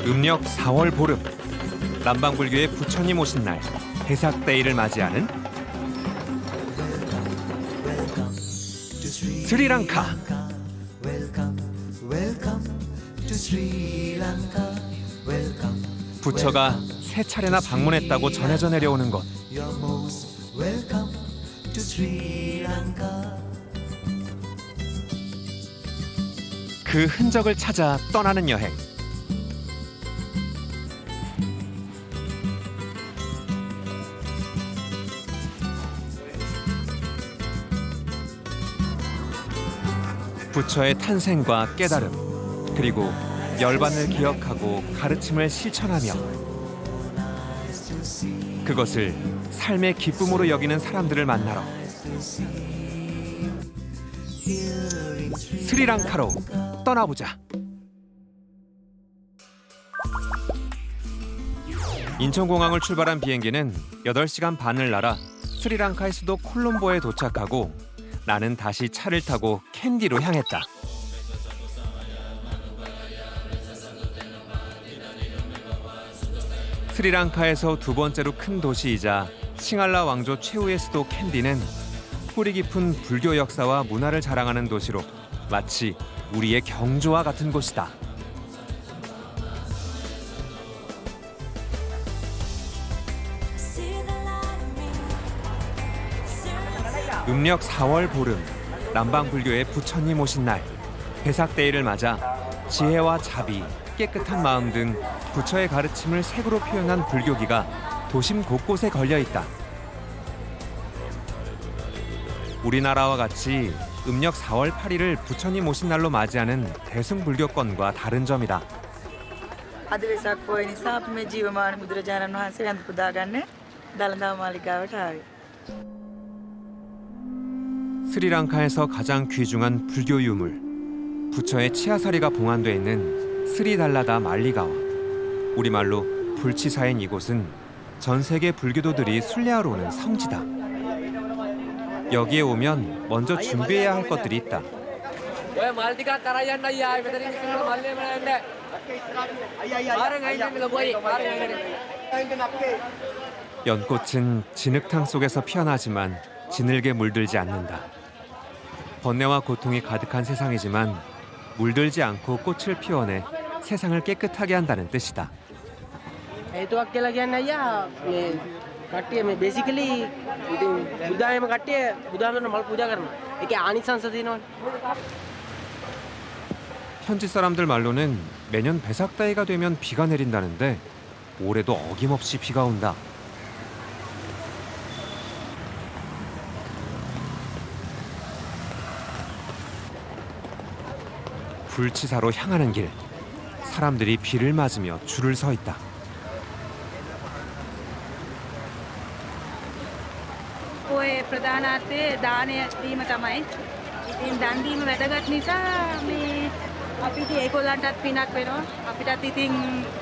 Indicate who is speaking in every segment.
Speaker 1: 음력 4월 보름, 남방불교의 부처님 오신 날 회삭데이를 맞이하는 스리랑카. 부처가 세 차례나 방문했다고 전해져 내려오는 곳. 그 흔적을 찾아 떠나는 여행. 부처의 탄생과 깨달음, 그리고 열반을 기억하고 가르침을 실천하며 그것을 삶의 기쁨으로 여기는 사람들을 만나러 스리랑카로 떠나보자. 인천공항을 출발한 비행기는 8시간 반을 날아 스리랑카의 수도 콜롬보에 도착하고 나는 다시 차를 타고 캔디로 향했다. 스리랑카에서 두 번째로 큰 도시이자 싱할라 왕조 최후의 수도 캔디는 뿌리 깊은 불교 역사와 문화를 자랑하는 도시로 마치 우리의 경주와 같은 곳이다. 음력 4월 보름, 남방불교의 부처님 오신 날 회삭데이를 맞아 지혜와 자비, 깨끗한 마음 등 부처의 가르침을 색으로 표현한 불교기가 도심 곳곳에 걸려 있다. 우리나라와 같이 음력 4월 8일을 부처님 오신 날로 맞이하는 대승불교권과 다른 점이다.
Speaker 2: අද වෙසක් පොය නිසා අපි මේ ජීවමාන බුදුරජාණන් වහන්සේ වැඳ පුදා ගන්න දළදා මාලිගාවට ආවේ.
Speaker 1: 스리랑카에서 가장 귀중한 불교 유물, 부처의 치아사리가 봉안돼 있는 스리달라다 말리가와, 우리말로 불치사인 이곳은 전 세계 불교도들이 순례하러 오는 성지다. 여기에 오면 먼저 준비해야 할 것들이 있다. 연꽃은 진흙탕 속에서 피어나지만 진흙에 물들지 않는다. 번뇌와 고통이 가득한 세상이지만 물들지 않고 꽃을 피워내 세상을 깨끗하게 한다는 뜻이다.
Speaker 3: හේතුවක් කියලා කියන්නේ අයියා මේ කට්ටිය මේ බේසිකලි ඉතින් බුද්ධායම කට්ටිය බුදුහාමරණ මල් පූජා කරනවා. ඒකේ ආනිසංස තියෙනවනේ.
Speaker 1: 현지 사람들 말로는 매년 ve삭다이가 되면 비가 내린다는데 올해도 어김없이 비가 온다. 불치사로 향하는 길, 사람들이 비를 맞으며 줄을 서 있다.
Speaker 4: ඔය ප්‍රධානත්වයේ දානය දීම තමයි. ඉතින් දන් දීම වැදගත් නිසා මේ අපිට ඒගොල්ලන්ටත් පිනක් වෙනවා. අපිටත් ඉතින්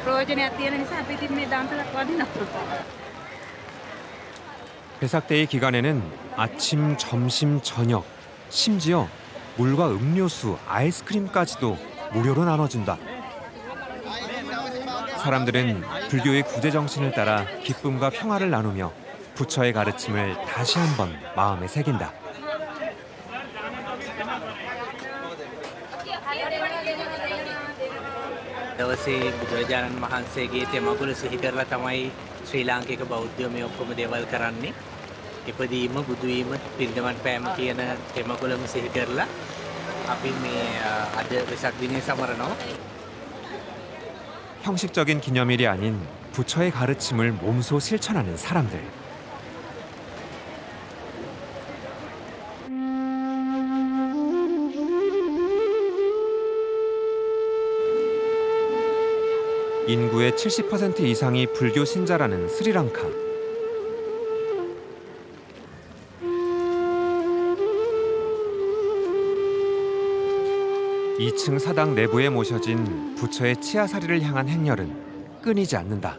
Speaker 4: ප්‍රයෝජනයක් තියෙන නිසා අපි ඉතින් මේ දානසලක් වදිනවා.
Speaker 1: ve삭데이 기간에는 아침, 점심, 저녁, 심지어 물과 음료수, 아이스크림까지도 무료로 나눠준다. 사람들은 불교의 구제 정신을 따라 기쁨과 평화를 나누며 부처의 가르침을 다시 한번 마음에 새긴다.
Speaker 5: දවසේ බුදුරජාණන් වහන්සේගේ තෙමඟුල සිහි කරලා තමයි ශ්‍රී ලාංකික බෞද්ධයෝ මේ ඔක්කොම දේවල් කරන්නේ. ඉපදීම, බුදුවීම, පිරිනිවන් පෑම කියන තෙමඟුලම සිහි කරලා අපි මේ අද වෙසක් දිනේ සමරනවා.
Speaker 1: 형식적인 기념일이 아닌 부처의 가르침을 몸소 실천하는 사람들. 인구의 70% 이상이 불교 신자라는 스리랑카. 이 2층 사당 내부에 모셔진 부처의 치아사리를 향한 행렬은 끊이지 않는다.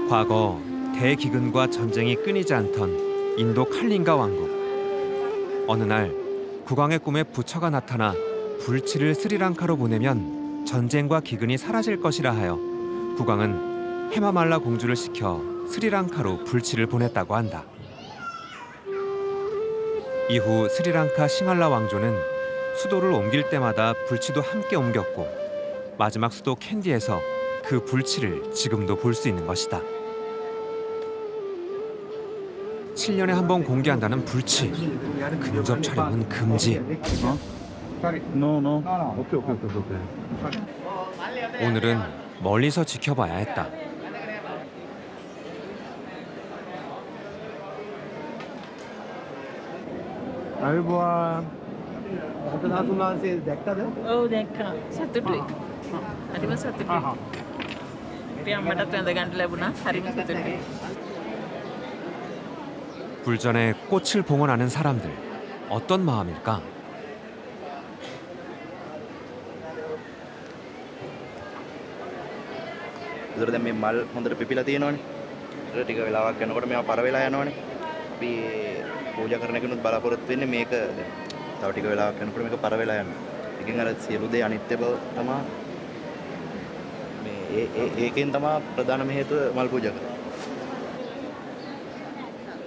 Speaker 1: 과거 대기근과 전쟁이 끊이지 않던 인도 칼링가 왕국. 어느 날 국왕의 꿈에 부처가 나타나 불치를 스리랑카로 보내면 전쟁과 기근이 사라질 것이라 하여 국왕은 헤마말라 공주를 시켜 스리랑카로 불치를 보냈다고 한다. 이후 스리랑카 싱할라 왕조는 수도를 옮길 때마다 불치도 함께 옮겼고 마지막 수도 캔디에서 그 불치를 지금도 볼 수 있는 것이다. 7년에 한 번 공개한다는 불치. 근접 촬영은 금지. 오늘은 멀리서 지켜봐야 했다.
Speaker 6: ඔව් දැක්කා සතුටුයි හරිම සතුටුයි අපේ අම්මටත් වැඳ ගන්න ලැබුණා හරිම සතුටුයි
Speaker 1: 불전에 꽃을 봉헌하는 사람들. 어떤 마음일까?
Speaker 7: ඒතර දැන් මේ මල් හොඳට පිපිලා තියෙනවනේ. ඒක ටික වෙලාවක් යනකොට මේවා පර වෙලා යනවනේ. අපි පූජා කරන කෙනුත් බලාපොරොත්තු වෙන්නේ මේක තව ටික වෙලාවක් යනකොට මේක පර වෙලා යනවා. ඒකෙන් අර සියලු දේ අනිත්‍ය බව තමයි මේ ඒකෙන් තමයි ප්‍රධානම හේතුව මල් පූජා කරන්නේ.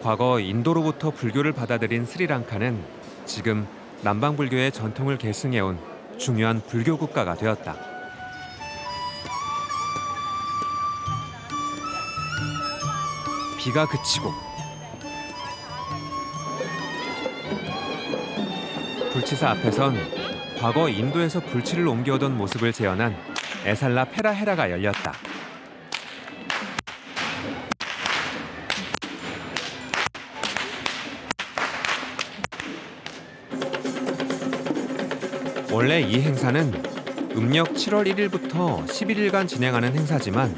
Speaker 1: 과거 인도로부터 불교를 받아들인 스리랑카는 지금 남방 불교의 전통을 계승해온 중요한 불교 국가가 되었다. 비가 그치고 불치사 앞에선 과거 인도에서 불치를 옮겨오던 모습을 재현한 에살라 페라헤라가 열렸다. 원래 이 행사는 음력 7월 1일부터 11일간 진행하는 행사지만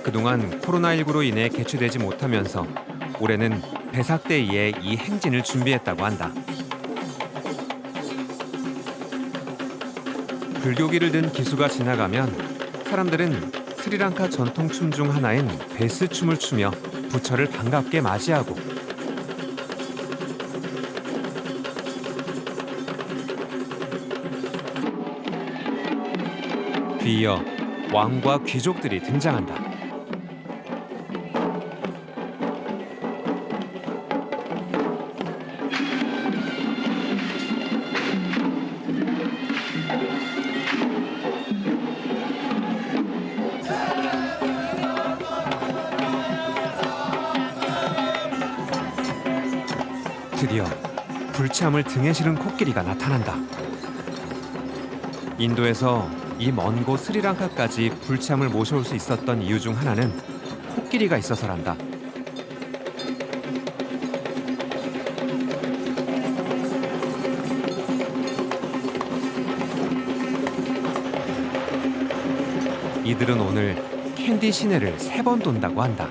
Speaker 1: 그동안 코로나19로 인해 개최되지 못하면서 올해는 베삭데이에 이 행진을 준비했다고 한다. 불교기를 든 기수가 지나가면 사람들은 스리랑카 전통춤 중 하나인 베스춤을 추며 부처를 반갑게 맞이하고 뒤이어 왕과 귀족들이 등장한다. 드디어 불참을 등에 실은 코끼리가 나타난다. 인도에서 이 먼 곳 스리랑카까지 불참을 모셔올 수 있었던 이유 중 하나는 코끼리가 있어서란다. 이들은 오늘 캔디 시내를 3번 돈다고 한다.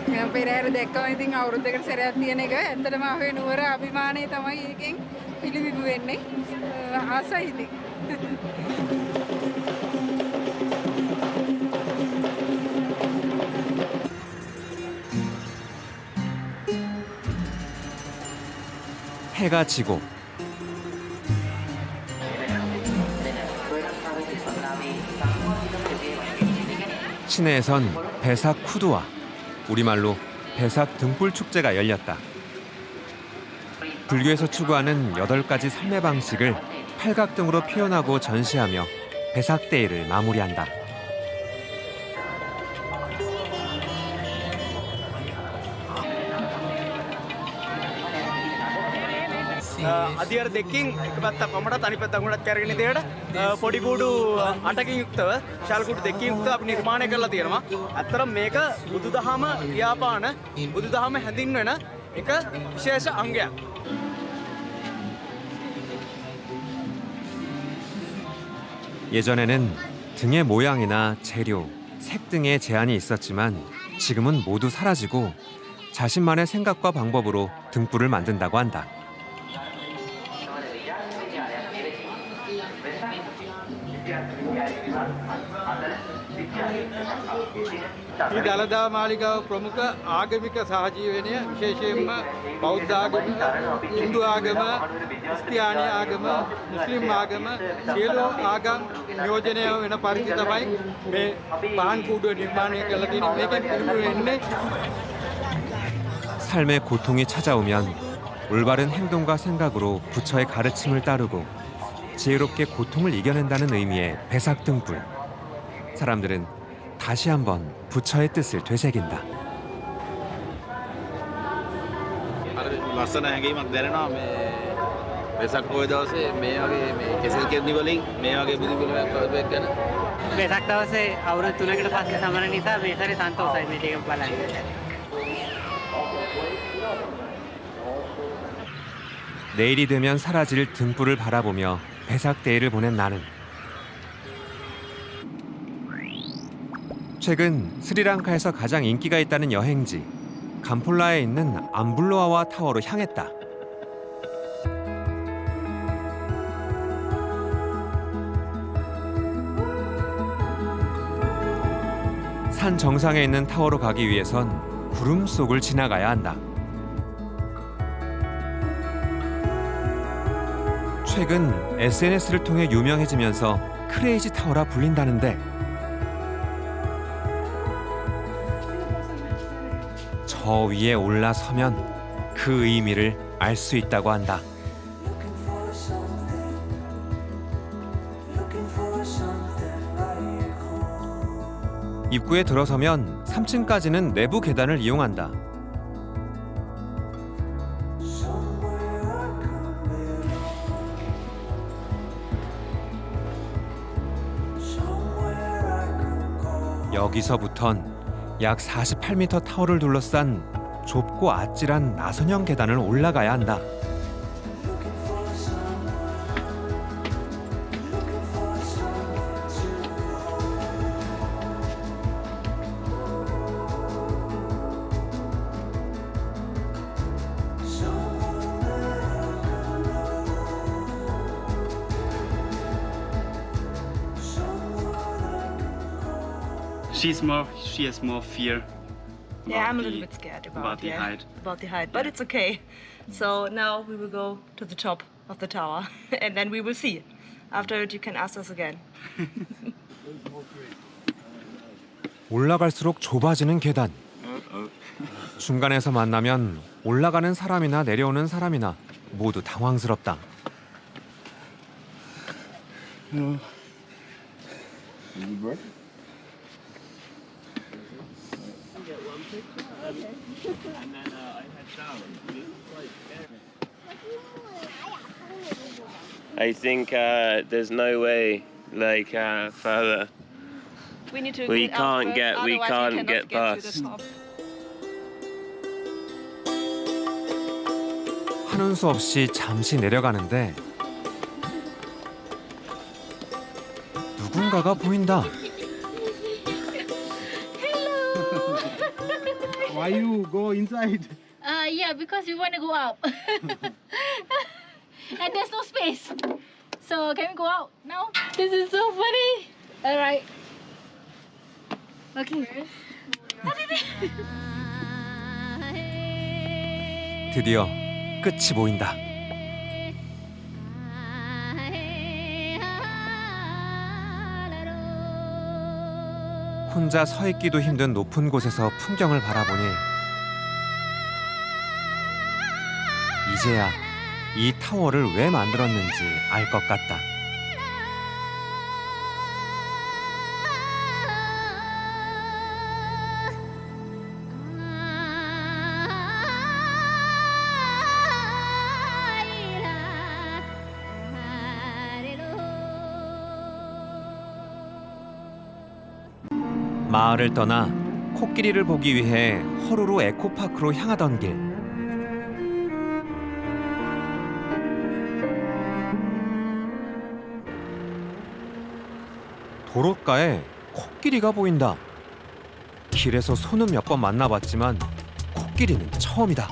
Speaker 4: මම පෙරහැර දැක්කම ඉතින් අවුරුද්දකට සැරයක් තියෙන එක ඇත්තටම අපේ නුවර අභිමානය තමයි එකෙන් පිළිබිඹු වෙන්නේ ආසයි ඉතින්
Speaker 1: 해가 지고 시내에선 배삭 쿠두와 우리말로 배삭 등불 축제가 열렸다. 불교에서 추구하는 8가지 삶의 방식을 팔각등으로 표현하고 전시하며 배삭데이를 마무리한다.
Speaker 8: අධියර දෙකින් එක පැත්තක් වමටත් අනිත් පැත්තක් උඩට කරගෙන ඉදිරියට පොඩි කුඩු 8කින් යුක්තව ශාල් කුඩු 2කින් යුක්තව අපි නිර්මාණය කරලා තියෙනවා. ඇත්තටම මේක බුදුදහම ව්‍යාපාන බුදුදහම හැඳින්වෙන එක විශේෂ අංගයක්.
Speaker 1: 예전에는 등의 모양이나 재료, 색 등의 제한이 있었지만 지금은 모두 사라지고 자신만의 생각과 방법으로 등불을 만든다고 한다.
Speaker 8: මේ දළදා මාලිගාව ප්‍රමුඛ ආගමික සහජීවනය විශේෂයෙන්ම බෞද්ධ ආගම, හින්දු ආගම, ක්‍රිස්තියානි ආගම, මුස්ලිම් ආගම සියලු ආගම් නියෝජනය වෙන පරිදි තමයි මේ පහන් කූඩුව නිර්මාණය කරලා තියෙන්නේ. මේකෙන් පිළිබිඹු වෙන්නේ
Speaker 1: 삶의 고통이 찾아오면 올바른 행동과 생각으로 부처의 가르침을 따르고 지혜롭게 고통을 이겨낸다는 의미의 배삭 등불. 사람들은 다시 한번 부처의 뜻을 되새긴다.
Speaker 9: ලස්සන හැඟීමක් දැනෙනවා මේ වෙසක් පොය දවසේ මේ වගේ මේ කෙසෙල් කෙරණි වලින් මේ වගේ බුදු පිළිමයක් කරපෙක් ගැන
Speaker 3: වෙසක් දවසේ අවුරුදු 3කට පස්සේ සමරන නිසා මේ සැරේ සන්තෝෂයි මේ ටික බලන්න.
Speaker 1: 내일이 되면 사라질 등불을 바라보며 배삭데이를 보낸 나는 최근 스리랑카에서 가장 인기가 있다는 여행지 감폴라에 있는 암블로아와 타워로 향했다. 산 정상에 있는 타워로 가기 위해선 구름 속을 지나가야 한다. 최근 SNS를 통해 유명해지면서 크레이지 타워라 불린다는데 저 위에 올라서면 그 의미를 알 수 있다고 한다. 입구에 들어서면 3층까지는 내부 계단을 이용한다. 여기서부턴 약 48m 타워를 둘러싼 좁고 아찔한 나선형 계단을 올라가야 한다.
Speaker 10: She has more fear.
Speaker 4: Yeah, I'm a little bit scared about
Speaker 10: the height.
Speaker 4: About the height, but it's okay. So now we will go to the top of the tower, and then we will see. After it, you can ask us again.
Speaker 1: 올라갈수록 좁아지는 계단. 중간에서 만나면 올라가는 사람이나 내려오는 사람이나 모두 당황스럽다.
Speaker 11: I think there's no way further.
Speaker 4: We need to
Speaker 11: We
Speaker 4: get
Speaker 11: can't
Speaker 4: up
Speaker 11: get-
Speaker 4: first,
Speaker 11: we
Speaker 4: otherwise
Speaker 11: can't
Speaker 4: cannot
Speaker 11: get
Speaker 4: to the
Speaker 11: past.
Speaker 4: top.
Speaker 1: 하는 수 없이 잠시 내려가는데 누군가가 보인다.
Speaker 8: why you go inside?
Speaker 12: Yeah, because we want to go up. And there's no space. So can we go out now? This is so funny. All right. Okay.
Speaker 1: 드디어 끝이 보인다. 혼자 서 있기도 힘든 높은 곳에서 풍경을 바라보니 이제야 이 타워를 왜 만들었는지 알 것 같다. 마을을 떠나 코끼리를 보기 위해 허루루 에코파크로 향하던 길. 도로가에 코끼리가 보인다. 길에서 소는 몇 번 만나봤지만 코끼리는 처음이다.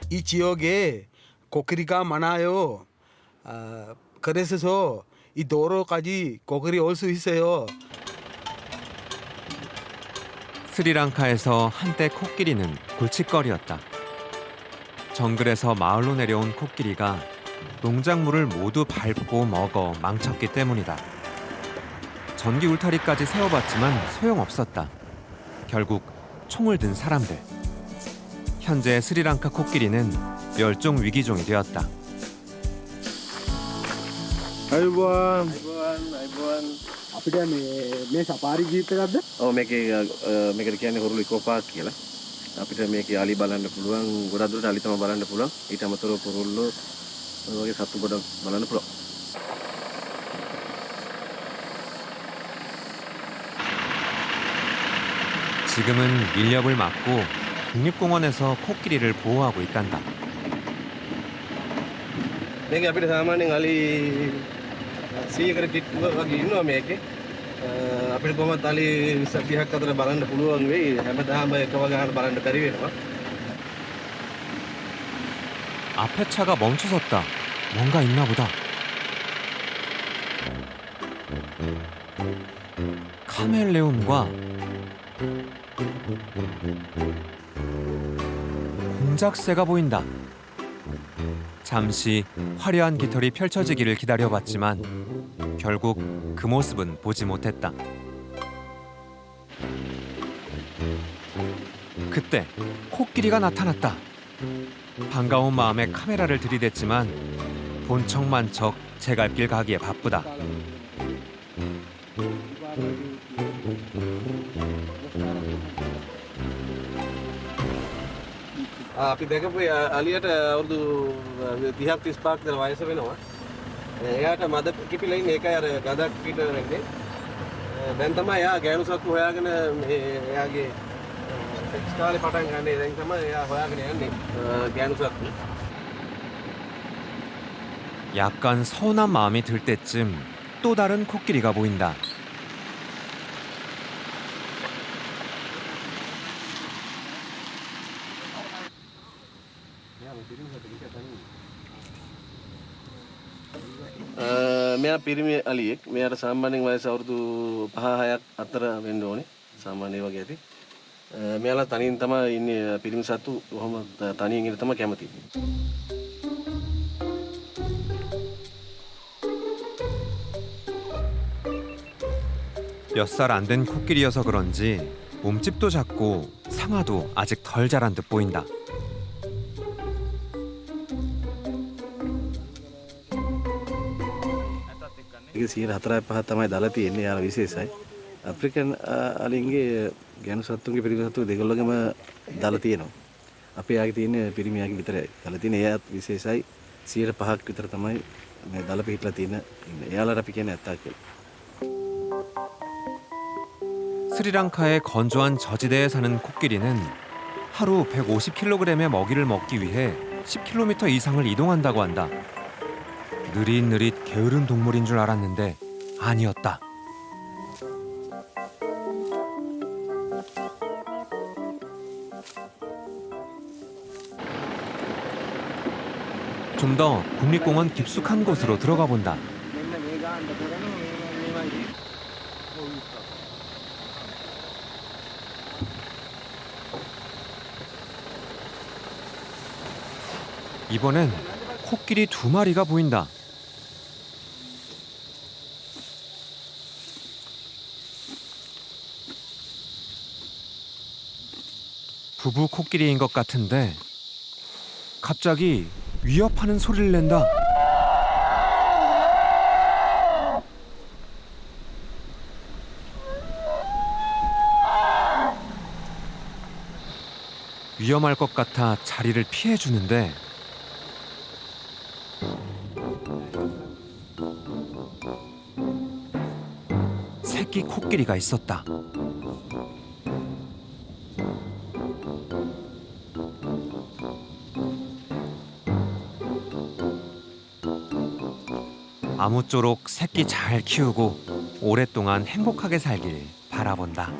Speaker 13: 이 지역에
Speaker 10: 코끼리가 많아요. 그래서 이 도로까지 코끼리 올 수 있어요.
Speaker 1: 스리랑카에서 한때 코끼리는 골칫거리였다. 정글에서 마을로 내려온 코끼리가 농작물을 모두 밟고 먹어 망쳤기 때문이다. 전기 울타리까지 세워봤지만 소용없었다. 결국 총을 든 사람들. 현재 스리랑카 코끼리는 멸종 위기종이 되었다.
Speaker 10: 아이고안.
Speaker 3: අපිට මේ සපාරි ජීවිතයක්ද?
Speaker 9: ඔව් මේකට කියන්නේ හොරුළු ඉකෝ පාක් කියලා. අපිට මේකේ අලි බලන්න පුළුවන්, ගොඩක් දුරට අලි තමයි බලන්න පුළුවන්. ඊට අමතරව කුරුල්ලෝ වගේ සත්තු ගොඩක් බලන්න පුළුවන්.
Speaker 1: 지금은 밀렵을 막고 국립공원에서 코끼리를 보호하고 있단다.
Speaker 9: මේක අපිට සාමාන්‍යයෙන් අලි 100කට කිට්ටුව වගේ ඉන්නවා මේකේ. අපිට කොහොමද අලි 20 30ක් අතර බලන්න පුළුවන් වෙයි. හැමදාම එක වගාන බලන්න බැරි වෙනවා.
Speaker 1: 앞에 차가 멈춰섰다. 뭔가 있나 보다. 카멜레온과 공작새가 보인다. 잠시 화려한 깃털이 펼쳐지기를 기다려봤지만 결국 그 모습은 보지 못했다. 그때 코끼리가 나타났다. 반가운 마음에 카메라를 들이댔지만 본척만척 제갈길 가기에 바쁘다.
Speaker 9: අපි දැකපු අලියට අවුරුදු 30ක් 35ක් විතර වයස වෙනවා. එයාට මද කිපිලා ඉන්නේ ඒකයි අර ගඳක් පිට වෙන්නේ. දැන් තමයි එයා ගෑනු සත්තු හොයාගෙන මේ එයාගේ සෙක්ස් කාලේ පටන් ගන්නේ. දැන් තමයි එයා හොයාගෙන යන්නේ ගෑනු සත්තු.
Speaker 1: 약간 서운한 마음이 들 때쯤 또 다른 코끼리가 보인다.
Speaker 9: මෙයා පිරිමි අලියෙක්. මෙයාට සාමාන්‍යයෙන් වයස අවුරුදු 5-6ක් අතර වෙන්න ඕනේ. සාමාන්‍ය වගේ ඇති. මෙයාලා තනියෙන් තමයි ඉන්නේ. පිරිමි සත්තු කොහොම තනියෙන් ඉන්න තමයි කැමති.
Speaker 1: 몇 살 안 된 코끼리여서 그런지 몸집도 작고 상아도 아직 덜 자란 듯 보인다.
Speaker 9: ඒක 4-5 තමයි දාලා තියෙන්නේ. යාර විශේෂයි. අප්‍රිකන් අලින්ගේ ගෑනු සත්තුන්ගේ පිරිමි සත්තු දෙකලගෙම දාලා තියෙනවා. අපේ යාගේ තියෙන්නේ පිරිමි යාගේ විතරයි. දාලා තියෙන්නේ එයාත් විශේෂයි. 5% විතර තමයි මේ දාලා පිටලා තියෙන. එයාලට අපි කියන්නේ ඇත්තා කියලා.
Speaker 1: 스리랑카의 건조한 저지대에 사는 코끼리는 하루 150kg의 먹이를 먹기 위해 10km 이상을 이동한다고 한다. 느릿느릿 게으른 동물인 줄 알았는데 아니었다. 좀 더 국립공원 깊숙한 곳으로 들어가 본다. 이번엔 코끼리 2마리가 보인다. 부부 코끼리인 것 같은데 갑자기 위협하는 소리를 낸다. 위험할 것 같아 자리를 피해주는데 새끼 코끼리가 있었다. 아무쪼록 새끼 잘 키우고 오랫동안 행복하게 살길 바라본다.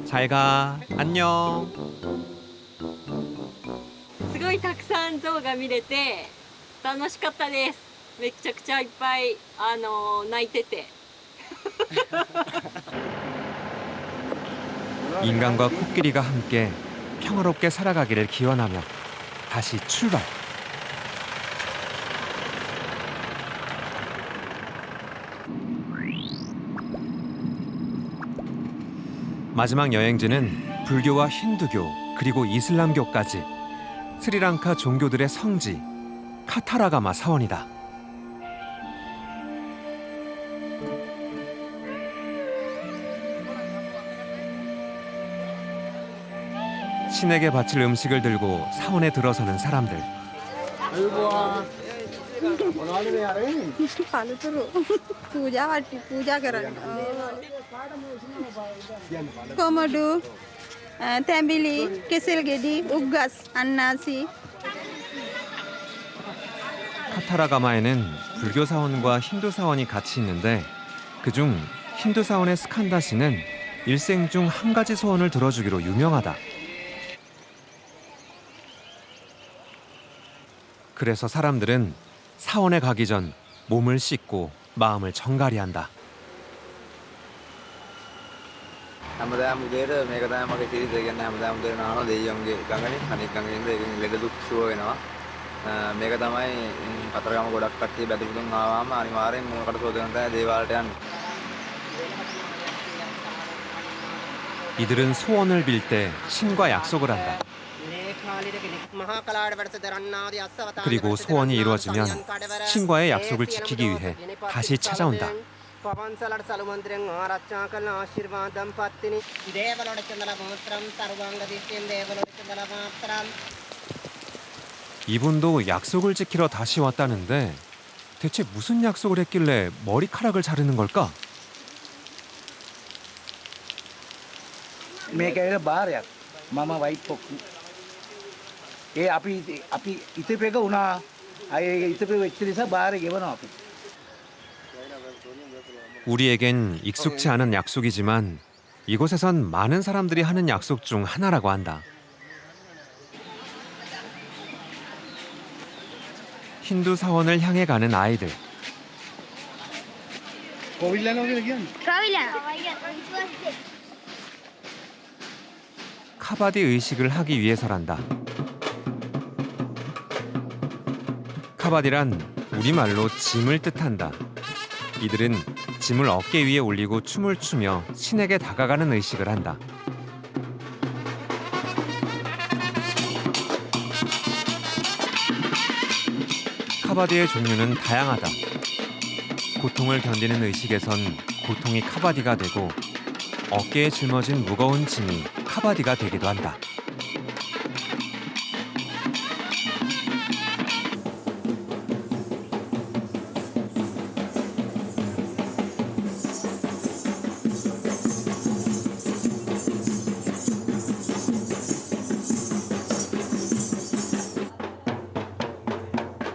Speaker 1: 잘 가. 안녕.
Speaker 2: すご
Speaker 12: いたくさん像が見れて楽しかったです。めちゃくちゃいっぱい泣いてて。
Speaker 1: 인간과 코끼리가 함께 평화롭게 살아가기를 기원하며 다시 출발. 마지막 여행지는 불교와 힌두교 그리고 이슬람교까지 스리랑카 종교들의 성지 카타라가마 사원이다. 신에게 바칠 음식을 들고 사원에 들어서는 사람들.
Speaker 4: කොමඩු තැඹිලි කෙසෙල් ගෙඩි උග්ගස් අන්නාසි.
Speaker 1: 카타라가마에는 불교 사원과 힌두 사원이 같이 있는데 그중 힌두 사원의 스칸다 씨는 일생 중 한 가지 소원을 들어주기로 유명하다. 그래서 사람들은 사원에 가기 전 몸을 씻고 마음을 정갈이한다.
Speaker 13: හැමදාම උදේට මේක තමයි මගේ සිරිත. ඒ කියන්නේ හැමදාම උදේට නානවා දෙයියන්ගේ ගඟනේ අනිත් ගඟෙන්ද ඒකෙන් ලෙඩ දුක් සුව වෙනවා. මේක තමයි කතරගම ගොඩක් කට්ටිය බැදුරුම් ආවම අනිවාර්යෙන් මොකට සෝදන තමයි දේවාලට යන්නේ.
Speaker 1: 이들은 소원을 빌 때 신과 약속을 한다. 그리고 소원이 이루어지면 신과의 약속을 지키기 위해 다시 찾아온다. 이분도 약속을 지키러 다시 왔다는데 대체 무슨 약속을 했길래 머리카락을 자르는 걸까?
Speaker 14: මේක ඇවිල්ලා බාරයක්. මම වයිට් පොක්කු. ඒ අපි ඉතපෙක වුණා. අය ඉතපෙ වෙච්ච නිසා බාරේ ගෙවනවා අපි.
Speaker 1: 우리에겐 익숙치 않은 약속이지만 이곳에선 많은 사람들이 하는 약속 중 하나라고 한다. 힌두 사원을 향해 가는 아이들. 카바디 의식을 하기 위해서란다. 카바디란 우리말로 짐을 뜻한다. 이들은 짐을 어깨 위에 올리고 춤을 추며 신에게 다가가는 의식을 한다. 카바디의 종류는 다양하다. 고통을 견디는 의식에선 고통이 카바디가 되고 어깨에 짊어진 무거운 짐이 카바디가 되기도 한다.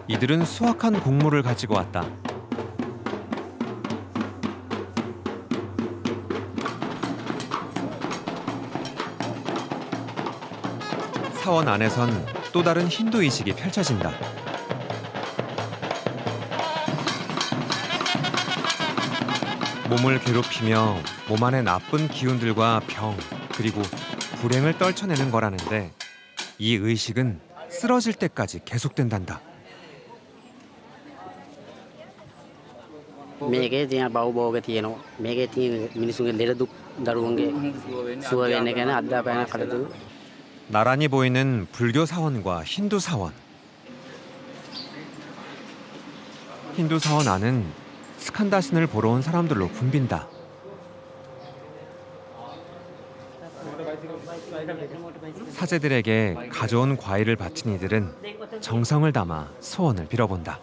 Speaker 1: 이들은 수확한 곡물을 가지고 왔다. 사원 안에선 또 다른 힌두 의식이 펼쳐진다. 몸을 괴롭히며 몸 안의 나쁜 기운들과 병 그리고 불행을 떨쳐내는 거라는데 이 의식은 쓰러질 때까지 계속된단다.
Speaker 3: මේකේ තියෙන බවභෝග තියෙනවා. මේකේ තියෙන මිනිසුන්ගේ ලෙඩ දුක් දරුවන්ගේ සුව වෙන්න ගැන අධ්‍යාපනය කළද
Speaker 1: 나란히 보이는 불교 사원과 힌두 사원. 힌두 사원 안은 스칸다 신을 보러 온 사람들로 붐빈다. 사제들에게 가져온 과일을 바친 이들은 정성을 담아 소원을 빌어본다.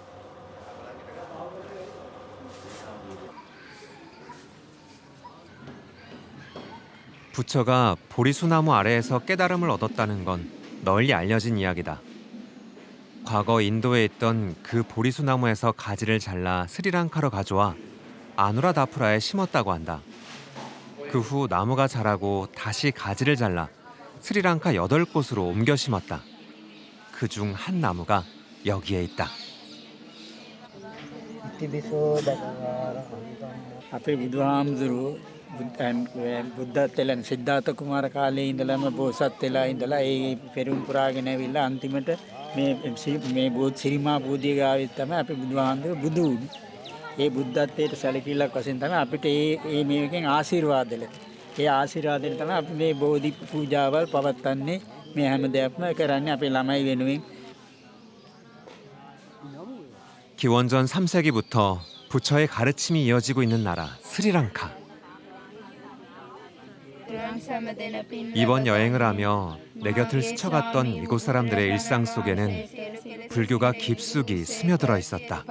Speaker 1: 부처가 보리수나무 아래에서 깨달음을 얻었다는 건 널리 알려진 이야기다. 과거 인도에 있던 그 보리수나무에서 가지를 잘라 스리랑카로 가져와 아누라다푸라에 심었다고 한다. 그 후 나무가 자라고 다시 가지를 잘라 스리랑카 8곳으로 옮겨 심었다. 그중 한 나무가 여기에 있다.
Speaker 14: අපේ බුදුහාමුදුරුවෝ බුද්ධත් වෙලා සිද්ධාර්ථ කුමාර කාලේ ඉඳලම බෝසත් වෙලා ඉඳලා ඒ පෙරුම් පුරාගෙන ඇවිල්ලා අන්තිමට මේ සිරිමා බෝධිය ගාවේ තමයි අපේ බුදුහාමුදුරුවෝ බුදු වුනේ. ඒ බුද්ධත්වයට සැලකිල්ලක් වශයෙන් තමයි අපිට මේ මේකෙන් ආශිර්වාද ලැබෙන්නේ. ඒ ආශිර්වාදයෙන් තමයි අපි මේ බෝධි පූජාවල් පවත්වන්නේ. මේ හැම දෙයක්ම කරන්නේ අපේ ළමයි වෙනුවෙන්.
Speaker 1: 기원전 3세기부터 부처의 가르침이 이어지고 있는 나라 스리랑카. 이번 여행을 하며 내 곁을 스쳐갔던 이곳 사람들의 일상 속에는 불교가 깊숙이 스며들어 있었다.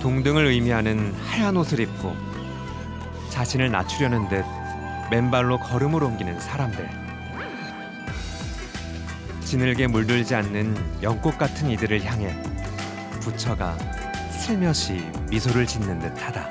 Speaker 1: 동등을 의미하는 하얀 옷을 입고 자신을 낮추려는 듯 맨발로 걸음을 옮기는 사람들. 지늘게 물들지 않는 연꽃 같은 이들을 향해 부처가 슬며시 미소를 짓는 듯하다.